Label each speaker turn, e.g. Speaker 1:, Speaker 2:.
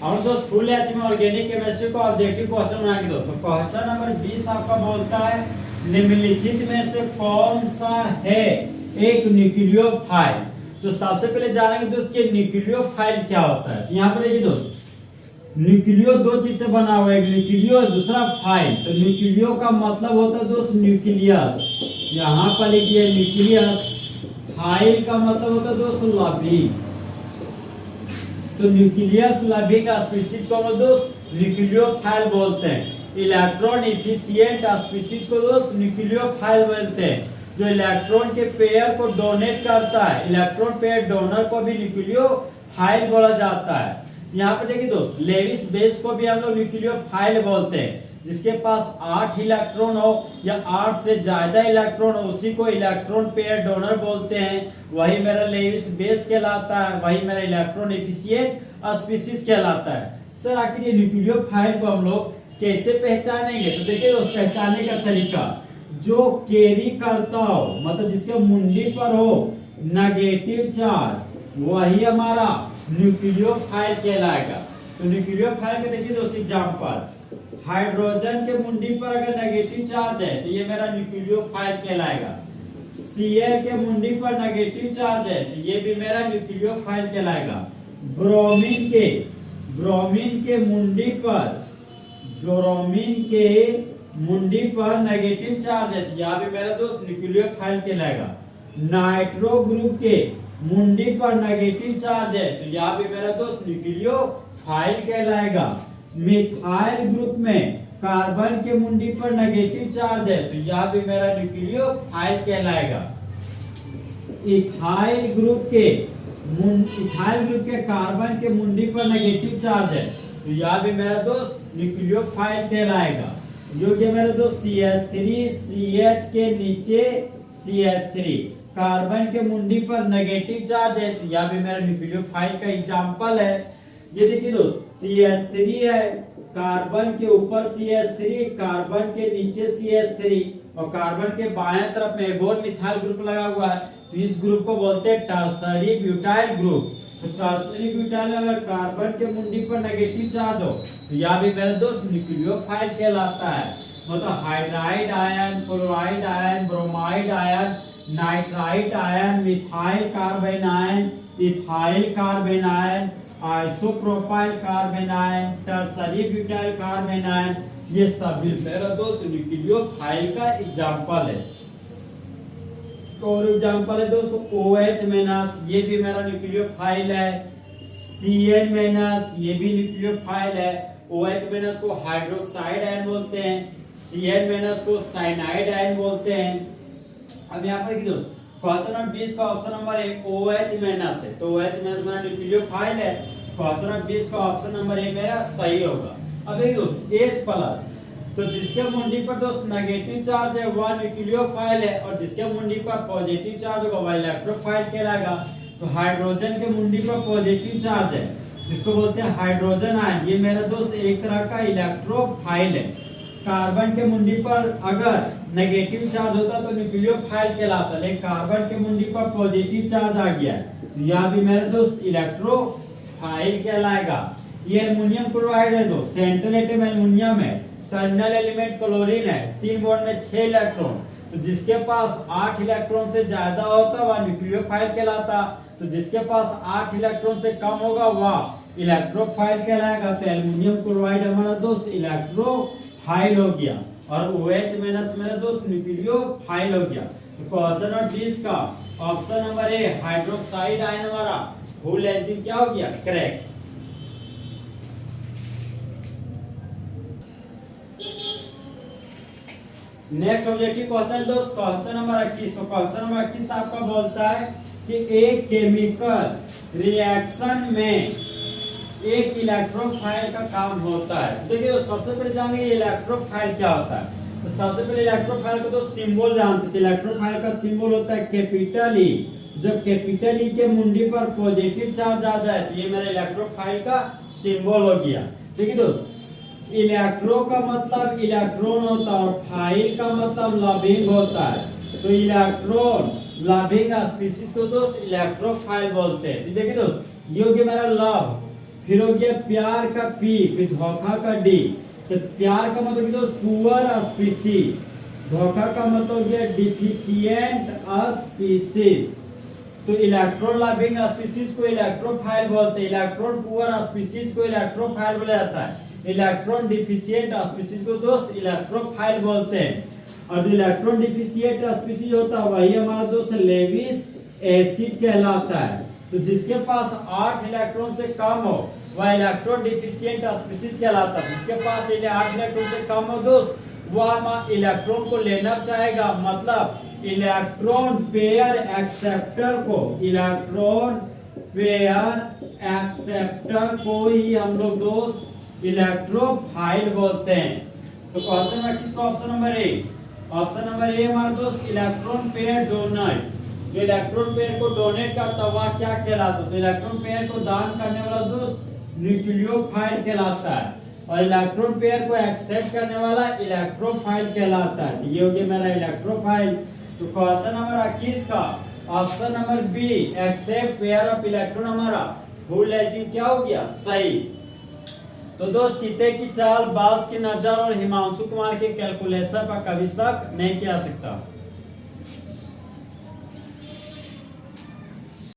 Speaker 1: और दोस्त full H में ऑर्गेनिक केमिस्ट्री को ऑब्जेक्टिव क्वेश्चन बनाएंगे दोस्त। तो क्वेश्चन नंबर 20 आपका बोलता है निम्नलिखित में से कौन सा है एक न्यूक्लियोफाइल। तो सबसे पहले जानेंगे दोस्त कि न्यूक्लियोफाइल क्या होता है। तो यहाँ पर देखिए दोस्त, न्यूक्लियो दो चीज से बना हुआ है, एक न्यूक्लियो दूसरा फाइल। तो न्यूक्लियो का मतलब होता है दोस्त न्यूक्लियस, यहाँ पर लिखिए न्यूक्लियस। फाइल का मतलब होता है दोस्त लविंग। तो न्यूक्लियस लविंग स्पीशीज को हम दोस्त न्यूक्लियोफाइल बोलते हैं। इलेक्ट्रॉन एफिशिएंट स्पीशीज को दोस्त न्यूक्लियोफाइल बोलते हैं। जो इलेक्ट्रॉन के पेयर को डोनेट करता है, इलेक्ट्रॉन पेयर डोनर को भी न्यूक्लियोफाइल बोला जाता है। यहाँ पे देखिए दोस्त, लेविस बेस को भी हम लोग न्यूक्लियोफाइल बोलते हैं। जिसके पास 8 इलेक्ट्रॉन हो या 8 से ज्यादा इलेक्ट्रॉन हो उसी को इलेक्ट्रॉन पेयर डोनर बोलते हैं। वही मेरा लेविस बेस कहलाता है, वही मेरा इलेक्ट्रॉन एफिशिएंट स्पीशीज कहलाता है। सर आखिर ये न्यूक्लियोफाइल को हम लोग कैसे पहचानेंगे। तो देखिए दोस्त, पहचानने का तरीका, जो कैरी करता हो मतलब जिसके मुंडी पर हो नेगेटिव चार्ज, वही हमारा न्यूक्लियोफाइल कहलाएगा। तो न्यूक्लियोफाइल के देखिए दोस्त एग्जांपल, हाइड्रोजन के मुंडी पर अगर नेगेटिव चार्ज है तो ये मेरा न्यूक्लियोफाइल कहलाएगा। Cl के मुंडी पर नेगेटिव चार्ज है तो ये भी मेरा न्यूक्लियोफाइल कहलाएगा। ब्रोमीन के मुंडी पर नेगेटिव चार्ज है तो यह भी मेरा दोस्त न्यूक्लियोफाइल कहलाएगा। नाइट्रो ग्रुप के मुंडी पर नेगेटिव चार्ज है तो यह भी मेरा दोस्त न्यूक्लियोफाइल कहलाएगा। मिथाइल ग्रुप में कार्बन के मुंडी पर नेगेटिव चार्ज है तो यह भी मेरा न्यूक्लियोफाइल कहलाएगा। इथाइल ग्रुप के कार्बन के मुंडी पर नेगेटिव चार्ज है तो यह भी मेरा दोस्त न्यूक्लियोफाइल कहलाएगा। योग्य मेरे दोस्त CH3 CH के नीचे CH3 कार्बन के मुंडी पर नेगेटिव चार्ज है तो यह भी मेरा न्यूक्लियोफाइल का एग्जांपल है। ये देखिए दोस्त, CH3 है, कार्बन के ऊपर CH3, कार्बन के नीचे CH3 और कार्बन के बाएं तरफ में एक और मिथाइल ग्रुप लगा हुआ है। तो इस ग्रुप को बोलते हैं टर्सरी ब्यूटाइल ग्रुप। तो टर्सरी ब्यूटाइल में अगर कार्बन के मुंडी पर नेगेटिव चार्ज हो तो यह भी मेरे दोस्त न्यूक्लियोफाइल कहलाता है। मतलब hydride ion, chloride ion, bromide ion, nitrite ion, methyl carbon ion, ethyl carbon ion, isopropyl carbon ion, tertiary butyl carbon ion, ये सभी मेरा दोस्त न्यूक्लियोफाइल का एग्जांपल है। और एग्जांपल है दोस्तों OH-, ये भी मेरा न्यूक्लियोफाइल है। Cn-, ये भी न्यूक्लियोफाइल है। OH- को हाइड्रोक्साइड आयन बोलते हैं, Cn- को साइनाइड आयन बोलते हैं। अब यहाँ पर देखिए दोस्त, क्वेश्चन नंबर 20 का ऑप्शन नंबर 1 OH- है। तो OH- मेरा न्यूक्लियोफाइल है। क्वेश्चन नंबर 20 का ऑप्शन नंबर 1 मेरा सही होगा। अब देखिए दोस्त, H+, तो जिसके मुंडी पर दोस्त नेगेटिव चार्ज है वह न्यूक्लियोफाइल है और जिसके मुंडी पर पॉजिटिव चार्ज होगा वह इलेक्ट्रोफाइल कहलाएगा। तो हाइड्रोजन के मुंडी पर पॉजिटिव चार्ज है जिसको बोलते हैं हाइड्रोजन आयन, ये मेरा दोस्त एक तरह का इलेक्ट्रोफाइल है। कार्बन के मुंडी पर अगर नेगेटिव चार्ज होता तो न्यूक्लियोफाइल कहलाता, लेकिन कार्बन के मुंडी पर पॉजिटिव चार्ज आ गया तो यह भी मेरा दोस्त इलेक्ट्रोफाइल कहलाएगा। ये एल्युमिनियम क्लोराइड है दोस्त, सेंट्रल एटम एल्युमिनियम है, टर्मिनल एलिमेंट क्लोरीन है, 3 बॉन्ड में 6 इलेक्ट्रॉन। तो जिसके पास 8 इलेक्ट्रॉन से ज्यादा होता वह न्यूक्लियोफाइल कहलाता। तो जिसके पास 8 इलेक्ट्रॉन से कम होगा वह इलेक्ट्रोफाइल कहलाएगा। तो एल्युमिनियम क्लोराइड हमारा दोस्त इलेक्ट्रोफाइल हो गया और OH- मेरा दोस्त न्यूक्लियोफाइल हो गया। तो क्वेश्चन नंबर 20 का option number A hydroxide ion हमारा फुल एल्किन क्या हो गया, करेक्ट। नेक्स्ट ऑब्जेक्टिव क्वेश्चन दोस्त, क्वेश्चन नंबर 21। तो क्वेश्चन नंबर 21 आपका बोलता है कि एक केमिकल रिएक्शन में एक इलेक्ट्रोफाइल का काम होता है। देखिए सबसे पहले जानेंगे इलेक्ट्रोफाइल क्या होता है। तो सबसे पहले इलेक्ट्रोफाइल को तो सिंबल जानते हैं। इलेक्ट्रोफाइल का सिंबल होता है कैपिटल ई। जब कैपिटल ई के मुंडी पर पॉजिटिव चार्ज आ जाए तो ये मेरा इलेक्ट्रोफाइल का सिंबल हो गया। देखिए दोस्त, इलेक्ट्रो का मतलब इलेक्ट्रॉन होता है और फाइल का मतलब लविंग होता है। तो इलेक्ट्रॉन लविंग स्पीशीज को दोस्त इलेक्ट्रोफाइल बोलते हैं। देखिए दोस्त, ये हो गया मेरा लव, फिर हो गया प्यार का पी, फिर धोखा का डी। तो प्यार का मतलब दोस्त पुअर स्पीसीज, धोखा का मतलब हो गया डिफिशिएंट स्पीसीज। तो इलेक्ट्रॉन लविंग स्पीसीज को इलेक्ट्रोफाइल बोलते हैं, इलेक्ट्रॉन पुअर स्पीसीज को इलेक्ट्रोफाइल बोला जाता है, इलेक्ट्रॉन डिफिशिएंट स्पीसीज को दोस्त इलेक्ट्रोफाइल बोलते हैं। और जो इलेक्ट्रॉन डिफिशिएंट स्पीसीज होता है वही हमारा दोस्त लेविस एसिड कहलाता है। तो जिसके पास 8 इलेक्ट्रॉन से कम हो वह इलेक्ट्रॉन डिफिशिएंट स्पीसीज कहलाता है। जिसके पास 8 इलेक्ट्रॉन से कम हो दोस्त वह इलेक्ट्रॉन को लेना चाहेगा, मतलब इलेक्ट्रॉन पेयर एक्सेप्टर को, इलेक्ट्रॉन पेयर एक्सेप्टर को ही हम लोग दोस्त इलेक्ट्रोफाइल बोलते हैं। तो क्वेश्चन में किसको option number A, option number A हमारा दोस्त इलेक्ट्रॉन पेयर डोनर, जो इलेक्ट्रॉन पेयर को डोनेट करता है वह क्या कहलाता है? तो इलेक्ट्रॉन पेयर को दान करने वाला दोस्त न्यूक्लियोफाइल कहलाता है, और इलेक्ट्रॉन पेयर को एक्सेप्ट करने वाला इलेक्ट्रोफाइल कहलाता है। ये हो गया मेरा इलेक्ट्रोफाइल। तो क्वेश्चन नंबर 21 का option number B except pair of electron हमारा फुल एचडी क्या हो गया? सही। तो दोस्त चीते की चाल, बाज की नजर और हिमांशु कुमार के कैलकुलेशन पर कभी शक नहीं किया सकता।